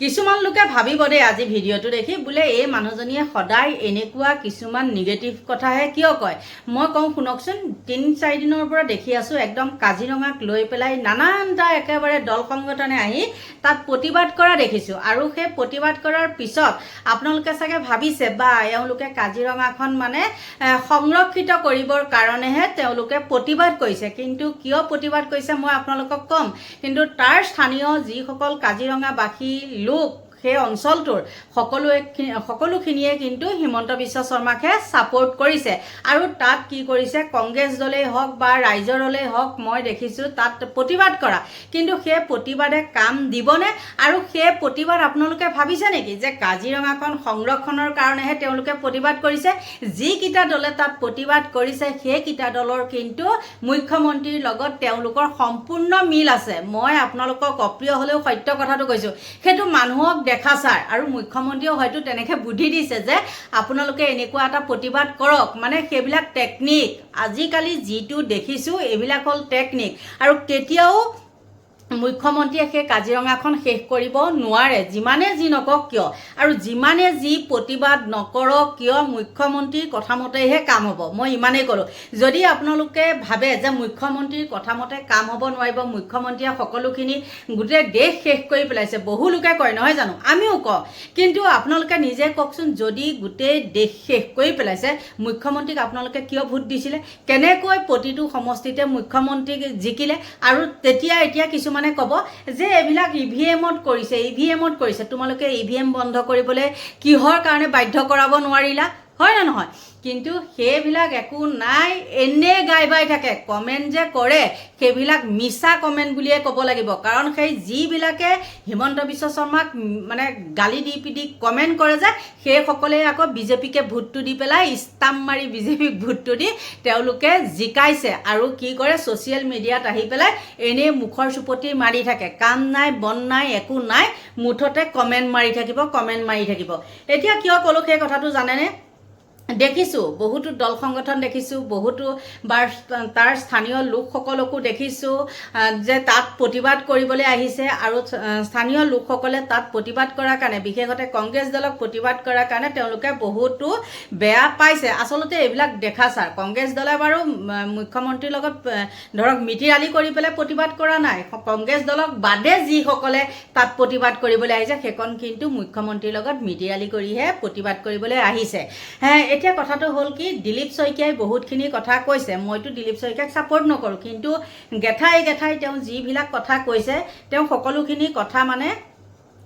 কিছুমান লোকে ভাবিব দেই আজি ভিডিঅ'টো দেখি বোলে এই মানুহজনীয়ে সদায় এনেকুৱা কিছুমান নিগেটিভ কথাহে কিয় কয়। মই কওঁ শুনকচোন, ৩-৪ দিনৰ পৰা দেখি আছোঁ একদম কাজিৰঙাক লৈ পেলাই নানানটা একেবাৰে দল সংগঠনে আহি তাত প্ৰতিবাদ কৰা দেখিছোঁ। আৰু সেই প্ৰতিবাদ কৰাৰ পিছত আপোনালোকে চাগে ভাবিছে বা এওঁলোকে কাজিৰঙাখন মানে সংৰক্ষিত কৰিবৰ কাৰণেহে তেওঁলোকে প্ৰতিবাদ কৰিছে। কিন্তু কিয় প্ৰতিবাদ কৰিছে মই আপোনালোকক ক'ম। কিন্তু তাৰ স্থানীয় যিসকল কাজিৰঙাবাসী লোক সেই অঞ্চলটোৰ সকলোখিনিয়ে কিন্তু হিমন্ত বিশ্ব শৰ্মাকে ছাপোৰ্ট কৰিছে। আৰু তাত কি কৰিছে, কংগ্ৰেছ দলেই হওক বা ৰাইজৰ দলেই হওক মই দেখিছোঁ তাত প্ৰতিবাদ কৰা। কিন্তু সেই প্ৰতিবাদে কাম দিবনে? আৰু সেই প্ৰতিবাদ আপোনালোকে ভাবিছে নেকি যে কাজিৰঙাখন সংৰক্ষণৰ কাৰণেহে তেওঁলোকে প্ৰতিবাদ কৰিছে? যিকেইটা দলে তাত প্ৰতিবাদ কৰিছে সেইকেইটা দলৰ কিন্তু মুখ্যমন্ত্ৰীৰ লগত তেওঁলোকৰ সম্পূৰ্ণ মিল আছে। মই আপোনালোকক অপ্ৰিয় হ'লেও সত্য কথাটো কৈছোঁ, সেইটো মানুহক দেখা ছাৰ। আৰু মুখ্যমন্ত্ৰীয়েও হয়তো তেনেকৈ বুদ্ধি দিছে যে আপোনালোকে এনেকুৱা এটা প্ৰতিবাদ কৰক। মানে সেইবিলাক টেকনিক, আজিকালি যিটো দেখিছোঁ এইবিলাক হ'ল টেকনিক। আৰু কেতিয়াও মুখ্যমন্ত্ৰীয়ে সেই কাজিৰঙাখন শেষ কৰিব নোৱাৰে, যিমানে যি নকওক কিয়। আৰু যিমানে যি প্ৰতিবাদ নকৰক কিয় মুখ্যমন্ত্ৰীৰ কথামতেহে কাম হ'ব। মই ইমানেই ক'লোঁ। যদি আপোনালোকে ভাবে যে মুখ্যমন্ত্ৰীৰ কথামতে কাম হ'ব নোৱাৰিব, মুখ্যমন্ত্ৰীয়ে সকলোখিনি গোটেই দেশ শেষ কৰি পেলাইছে, বহু লোকে কয় নহয় জানো, আমিও কওঁ। কিন্তু আপোনালোকে নিজে কওকচোন, যদি গোটেই দেশ শেষ কৰি পেলাইছে মুখ্যমন্ত্ৰীক আপোনালোকে কিয় ভোট দিছিলে? কেনেকৈ প্ৰতিটো সমষ্টিতে মুখ্যমন্ত্ৰীক জিকিলে? আৰু এতিয়া কিছুমান মানে ক'ব যে এইবিলাক EVM-ত কৰিছে। তোমালোকে EVM বন্ধ কৰিবলৈ কিহৰ কাৰণে বাধ্য কৰাব নোৱাৰিলা? হয় না নহয়? কিন্তু সেইবিলাক একো নাই, এনে গাই বাই থাকে। কমেণ্ট যে কৰে সেইবিলাক মিছা কমেণ্ট বুলিয়ে ক'ব লাগিব। কাৰণ সেই যিবিলাকে হিমন্ত বিশ্ব শৰ্মাক মানে গালি দি পিটি কমেণ্ট কৰে যে সেইসকলে আকৌ বিজেপিকে ভোটটো দি পেলাই ষ্টাম্প মাৰি বিজেপিক ভোটটো দি তেওঁলোকে জিকাইছে। আৰু কি কৰে, ছ'চিয়েল মিডিয়াত আহি পেলাই এনেই মুখৰ চুপতি মাৰি থাকে। কাম নাই বন নাই একো নাই, মুঠতে কমেণ্ট মাৰি থাকিব। এতিয়া কিয় ক'লোঁ সেই কথাটো জানেনে? দেখিছোঁ বহুতো দল সংগঠন দেখিছোঁ, বহুতো বাৰ তাৰ স্থানীয় লোকসকলকো দেখিছোঁ যে তাত প্ৰতিবাদ কৰিবলৈ আহিছে। আৰু স্থানীয় লোকসকলে তাত প্ৰতিবাদ কৰাৰ কাৰণে, বিশেষতে কংগ্ৰেছ দলক প্ৰতিবাদ কৰাৰ কাৰণে তেওঁলোকে বহুতো বেয়া পাইছে। আচলতে এইবিলাক দেখা ছাৰ, কংগ্ৰেছ দলে বাৰু মুখ্যমন্ত্ৰীৰ লগত ধৰক মিতিৰ আলি কৰি পেলাই প্ৰতিবাদ কৰা নাই। কংগ্ৰেছ দলক বাদে যিসকলে তাত প্ৰতিবাদ কৰিবলৈ আহিছে সেইখন কিন্তু মুখ্যমন্ত্ৰীৰ লগত মিতিৰ আলি কৰিহে প্ৰতিবাদ কৰিবলৈ আহিছে। এতিয়া কথাটো হ'ল কি, দিলীপ শইকীয়াই বহুতখিনি কথা কৈছে। মইতো দিলীপ শইকীয়াক ছাপোৰ্ট নকৰোঁ, কিন্তু গেঠাই তেওঁ যিবিলাক কথা কৈছে তেওঁ সকলোখিনি কথা মানে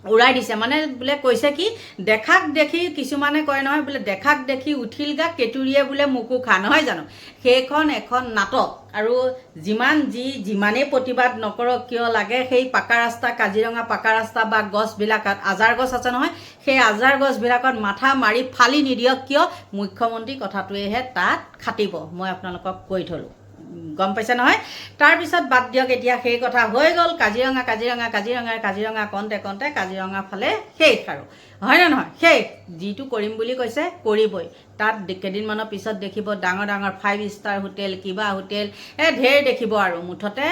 উৰাই দিছে। মানে বোলে কৈছে কি, দেখাক দেখি কিছুমানে কয় নহয় বোলে দেখাক দেখি উঠিল গা কেতুৰিয়ে বোলে মোকো খা, নহয় জানো? সেইখন এখন নাটক। আৰু যিমানেই প্ৰতিবাদ নকৰক কিয় লাগে সেই পাকা ৰাস্তা, কাজিৰঙা পাকা ৰাস্তা বা গছবিলাকত আজাৰ গছ আছে নহয়, সেই আজাৰ গছবিলাকত মাথা মাৰি ফালি নিদিয়ক কিয়, মুখ্যমন্ত্ৰী কথাটোৱেহে তাত খাটিব। মই আপোনালোকক কৈ থলোঁ, গম পাইছে নহয়? তাৰপিছত বাদ দিয়ক, এতিয়া সেই কথা হৈ গ'ল। কাজিৰঙা কওঁতে কাজিৰঙা ফালে শেষ। আৰু হয় নে নহয়? শেষ। যিটো কৰিম বুলি কৈছে কৰিবই। তাত কেইদিনমানৰ পিছত দেখিব ডাঙৰ 5 ষ্টাৰ হোটেল, কিবা হোটেল ঢেৰ দেখিব। আৰু মুঠতে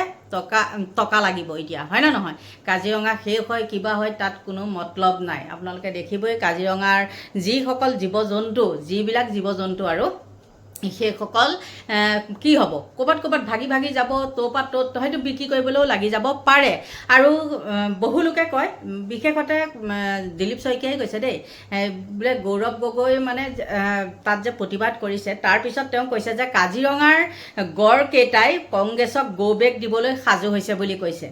টকা লাগিব এতিয়া, হয় নে নহয়? কাজিৰঙা শেষ হয় কিবা হয় তাত কোনো মতলব নাই। আপোনালোকে দেখিবই কাজিৰঙাৰ যিসকল যিবিলাক জীৱ জন্তু আৰু সেইসকল কি হ'ব, ক'ৰবাত ভাগি যাব, ত'ত হয়তো বিক্ৰী কৰিবলৈও লাগি যাব পাৰে। আৰু বহু লোকে কয়, বিশেষতে দিলীপ শইকীয়াই কৈছে দেই, বোলে গৌৰৱ গগৈ মানে তাত যে প্ৰতিবাদ কৰিছে তাৰপিছত তেওঁ কৈছে যে কাজিৰঙাৰ গড়কেইটাই কংগ্ৰেছক গো বেক দিবলৈ সাজু হৈছে বুলি কৈছে।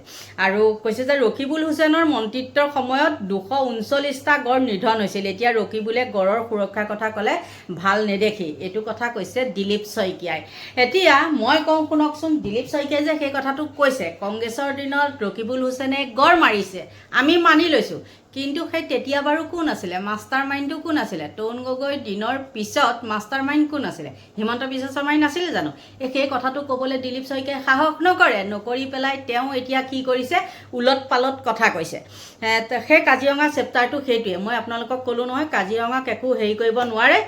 আৰু কৈছে যে ৰকিবুল হুছেইনৰ মন্ত্ৰিত্বৰ সময়ত 239টা গড় নিধন হৈছিল। এতিয়া ৰকিবুলে গড়ৰ সুৰক্ষাৰ কথা ক'লে ভাল নেদেখি, এইটো কথা কৈছে দিলীপ শইকীয়াই। এতিয়া মই কওঁ শুনকচোন, দিলীপ শইকীয়াই যে সেই কথাটো কৈছে, কংগ্ৰেছৰ দিনত ৰকিবুল হুছেইনে গড় মাৰিছে আমি মানি লৈছোঁ। কিন্তু সেই তেতিয়া বাৰু কোন আছিলে? মাষ্টাৰ মাইণ্ডটো কোন আছিলে? তৰুণ গগৈ দিনৰ পিছত মাষ্টাৰ মাইণ্ড কোন আছিলে? হিমন্ত বিশ্ব শৰ্মাই নাছিলে জানো? সেই কথাটো ক'বলৈ দিলীপ শইকীয়াই সাহস নকৰি পেলাই তেওঁ এতিয়া কি কৰিছে, উলট পালট কথা কৈছে। সেই কাজিৰঙা চেপ্টাৰটো সেইটোৱে। মই আপোনালোকক ক'লোঁ নহয়, কাজিৰঙাক একো হেৰি কৰিব নোৱাৰে।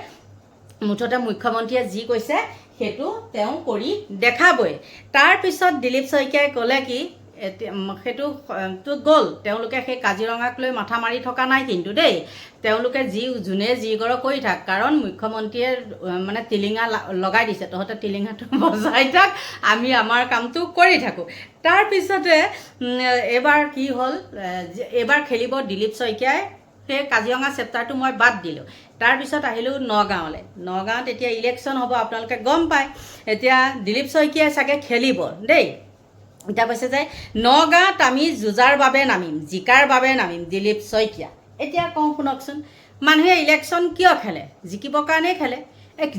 মুঠতে মুখ্যমন্ত্ৰীয়ে যি কৈছে সেইটো তেওঁ কৰি দেখাবই। তাৰপিছত দিলীপ শইকীয়াই ক'লে কি, সেইটোতো গ'ল, তেওঁলোকে সেই কাজিৰঙাক লৈ মাথা মাৰি থকা নাই কিন্তু দেই। তেওঁলোকে যোনে যি কৰে কৰি থাক, কাৰণ মুখ্যমন্ত্ৰীয়ে মানে টিলিঙা লগাই দিছে, তহঁতে টিলিঙাটো বজাই থাক, আমি আমাৰ কামটো কৰি থাকোঁ। তাৰপিছতে এইবাৰ কি হ'ল, এইবাৰ খেলিব দিলীপ শইকীয়াই। সেই কাজিৰঙা চেপ্টাৰটো মই বাদ দিলোঁ। তাৰপিছত আহিলোঁ নগাঁৱলৈ। নগাঁৱত এতিয়া ইলেকশ্যন হ'ব, আপোনালোকে গম পায়। এতিয়া দিলীপ শইকীয়াই চাগে খেলিব দেই। এতিয়া কৈছে যে নগাঁৱত আমি যুঁজাৰ বাবে নামিম, জিকাৰ বাবে নামিম, দিলীপ শইকীয়া। এতিয়া কওঁ শুনকচোন, মানুহে ইলেকশ্যন কিয় খেলে? জিকিবৰ কাৰণেই খেলে।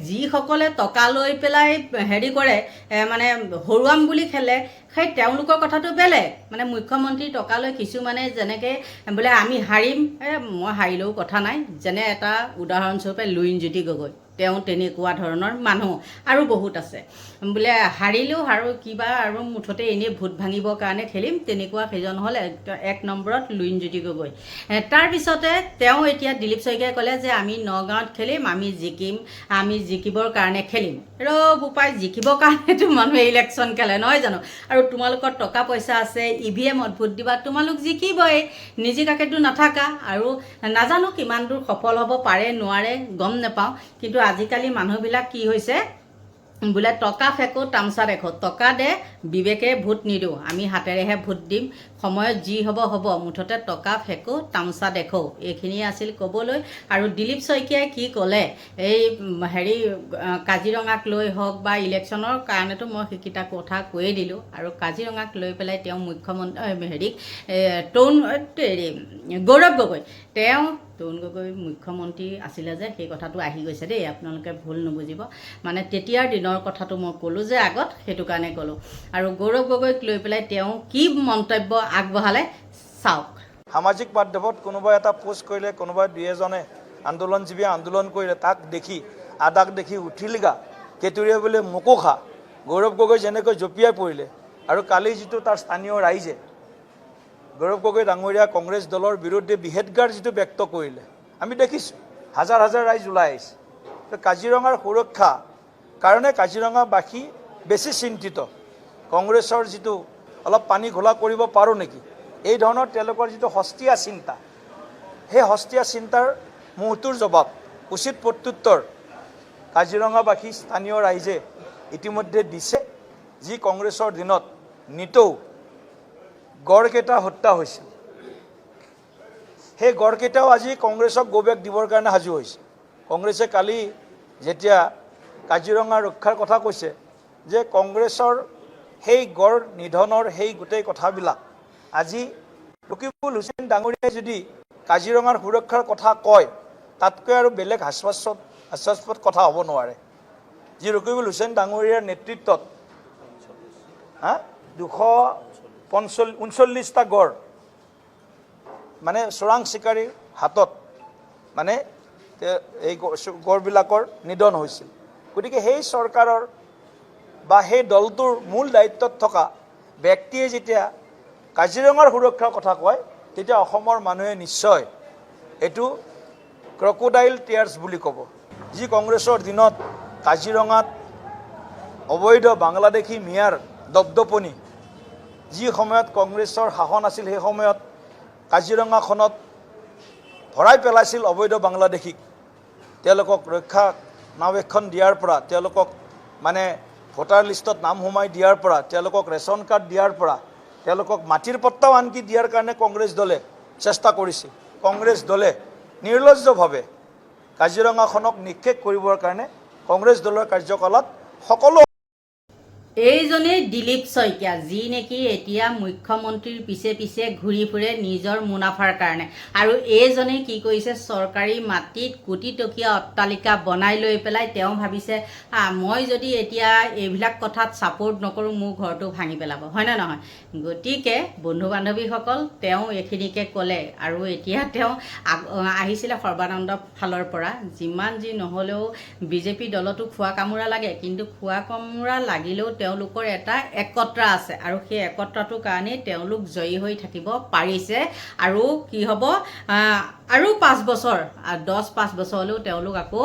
যিসকলে টকা লৈ পেলাই হেৰি কৰে, মানে হৰুৱাম বুলি খেলে, সেই তেওঁলোকৰ কথাটো বেলেগ। মানে মুখ্যমন্ত্ৰী টকা লৈ কিছুমানে যেনেকৈ বোলে আমি হাৰিম, মই হাৰিলেও কথা নাই, যেনে এটা উদাহৰণস্বৰূপে লুৰিণজ্যোতি গগৈ, তেওঁ তেনেকুৱা ধৰণৰ মানুহ আৰু বহুত আছে। বোলে হাৰিলেও আৰু কিবা আৰু মুঠতে এনেই ভোট ভাঙিবৰ কাৰণে খেলিম, তেনেকুৱা সেইজন হ'ল 1 নম্বৰত লুৰিণজ্যোতি গগৈ। তাৰপিছতে তেওঁ এতিয়া দিলীপ শইকীয়াই ক'লে যে আমি নগাঁৱত খেলিম, আমি জিকিম, আমি জিকিবৰ কাৰণে খেলিম। বোপাই জিকিবৰ কাৰণেতো মানুহে ইলেকশ্যন খেলে নহয় জানো? আৰু তোমালোকৰ টকা পইচা আছে, EVM-ত ভোট দিবা, তোমালোক জিকিবই, নিজিকাকেতো নাথাকা। আৰু নাজানো কিমান দূৰ সফল হ'ব পাৰে নোৱাৰে, গম নাপাওঁ। কিন্তু আজিকালি মানুহবিলাক কি হৈছে, বোলে টকা ফেকো তামচা দেখো, টকা দে বিবেকে ভোট নিদিওঁ, আমি হাতেৰেহে ভোট দিম, সময়ত যি হ'ব হ'ব, মুঠতে টকা ফেকো তামচা দেখো। এইখিনিয়ে আছিল ক'বলৈ। আৰু দিলীপ শইকীয়াই কি ক'লে, এই হেৰি কাজিৰঙাক লৈ হওক বা ইলেকশ্যনৰ কাৰণেতো মই সেইকেইটা কথা কৈয়ে দিলোঁ। আৰু কাজিৰঙাক লৈ পেলাই তেওঁ মুখ্যমন্ত্ৰী গৌৰৱ গগৈ, তৰুণ গগৈ মুখ্যমন্ত্ৰী আছিলে যে, সেই কথাটো আহি গৈছে দেই, আপোনালোকে ভুল নুবুজিব। মানে তেতিয়াৰ দিনৰ কথাটো মই ক'লোঁ যে আগত, সেইটো কাৰণে ক'লোঁ। আৰু গৌৰৱ গগৈক লৈ পেলাই তেওঁ কি মন্তব্য আগবঢ়ালে চাওক। সামাজিক মাধ্যমত কোনোবাই এটা পোষ্ট কৰিলে, কোনোবাই 2-এজনে আন্দোলনজীৱীয়ে আন্দোলন কৰিলে, তাক দেখি আদাক দেখি উঠিলগা কেতুৰিয়ে বোলে মোকো খা, গৌৰৱ গগৈ যেনেকৈ জঁপিয়াই পৰিলে। আৰু কালি যিটো তাৰ স্থানীয় ৰাইজে গৌৰৱ গগৈ ডাঙৰীয়া কংগ্ৰেছ দলৰ বিৰুদ্ধে বিহেদগাৰ যিটো ব্যক্ত কৰিলে, আমি দেখিছোঁ হাজাৰ হাজাৰ ৰাইজ ওলাই আহিছে। কাজিৰঙাৰ সুৰক্ষা কাৰণে কাজিৰঙাবাসী বেছি চিন্তিত। কংগ্ৰেছৰ যিটো অলপ পানী ঘোলা কৰিব পাৰোঁ নেকি, এই ধৰণৰ তেওঁলোকৰ যিটো সস্তীয়া চিন্তা, সেই সস্তীয়া চিন্তাৰ মুহূৰ্তৰ জবাব, উচিত প্ৰত্যুত্তৰ কাজিৰঙাবাসী স্থানীয় ৰাইজে ইতিমধ্যে দিছে। যি কংগ্ৰেছৰ দিনত নিতৌ গড়কেইটা হত্যা হৈছিল, সেই গড়কেইটাও আজি কংগ্ৰেছক গৌবেক দিবৰ কাৰণে সাজু হৈছে। কংগ্ৰেছে কালি যেতিয়া কাজিৰঙা ৰক্ষাৰ কথা কৈছে, যে কংগ্ৰেছৰ সেই গড় নিধনৰ সেই গোটেই কথাবিলাক আজি ৰকিবুল হুছেইন ডাঙৰীয়াই যদি কাজিৰঙাৰ সুৰক্ষাৰ কথা কয়, তাতকৈ আৰু বেলেগ হাস্যাস্পদ কথা হ'ব নোৱাৰে। যি ৰকিবুল হুছেইন ডাঙৰীয়াৰ নেতৃত্বত 239টা গড় মানে চোৰাং চিকাৰীৰ হাতত মানে এই গড়বিলাকৰ নিধন হৈছিল। গতিকে সেই চৰকাৰৰ বা সেই দলটোৰ মূল দায়িত্বত থকা ব্যক্তিয়ে যেতিয়া কাজিৰঙাৰ সুৰক্ষাৰ কথা কয়, তেতিয়া অসমৰ মানুহে নিশ্চয় এইটো ক্ৰকোডাইল টিয়াৰ্ছ বুলি ক'ব। যি কংগ্ৰেছৰ দিনত কাজিৰঙাত অবৈধ বাংলাদেশী মিয়াৰ দপদপনি, যি সময়ত কংগ্ৰেছৰ শাসন আছিল, সেই সময়ত কাজিৰঙাখনত ভৰাই পেলাইছিল অবৈধ বাংলাদেশীক, তেওঁলোকক ৰক্ষণাবেক্ষণ দিয়াৰ পৰা, তেওঁলোকক মানে ভোটাৰ লিষ্টত নাম সোমাই দিয়াৰ পৰা, তেওঁলোকক ৰেচন কাৰ্ড দিয়াৰ পৰা, তেওঁলোকক মাটিৰ পট্টাও আনকি দিয়াৰ কাৰণে কংগ্ৰেছ দলে চেষ্টা কৰিছিল। কংগ্ৰেছ দলে নিৰ্লজ্জভাৱে কাজিৰঙাখনক নিক্ষেপ কৰিবৰ কাৰণে কংগ্ৰেছ দলৰ কাৰ্যকালত সকলো এইজনেই দিলীপ শইকীয়া, যি নেকি এতিয়া মুখ্যমন্ত্ৰীৰ পিছে পিছে ঘূৰি ফুৰে নিজৰ মুনাফাৰ কাৰণে। আৰু এইজনেই কি কৰিছে, চৰকাৰী মাটিত কোটিটকীয়া অট্টালিকা বনাই লৈ পেলাই তেওঁ ভাবিছে মই যদি এতিয়া এইবিলাক কথাত ছাপোৰ্ট নকৰোঁ, মোৰ ঘৰটো ভাঙি পেলাব, হয়নে নহয়? গতিকে বন্ধু বান্ধৱীসকল, তেওঁ এইখিনিকে ক'লে। আৰু এতিয়া তেওঁ আহিছিলে সৰ্বানন্দ ফালৰ পৰা। যিমান যি নহ'লেও বিজেপি দলতো খোৱা কামোৰা লাগে, কিন্তু খোৱা কামোৰা লাগিলেও তেওঁলোকৰ এটা একতা আছে, আৰু সেই একতাটোৰ কাৰণেই তেওঁলোক জয়ী হৈ থাকিব পাৰিছে। আৰু কি হ'ব, আৰু 5 বছৰ 10-5 বছৰ হ'লেও তেওঁলোক আকৌ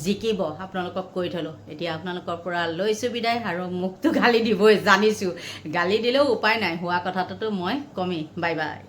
জিকিব। আপোনালোকক কৈ থলোঁ। এতিয়া আপোনালোকৰ পৰা লৈছোঁ বিদায়। আৰু মোকতো গালি দিবই জানিছোঁ, গালি দিলেও উপায় নাই। নাই হোৱা কথাটোতো মই কমেই বাই বাই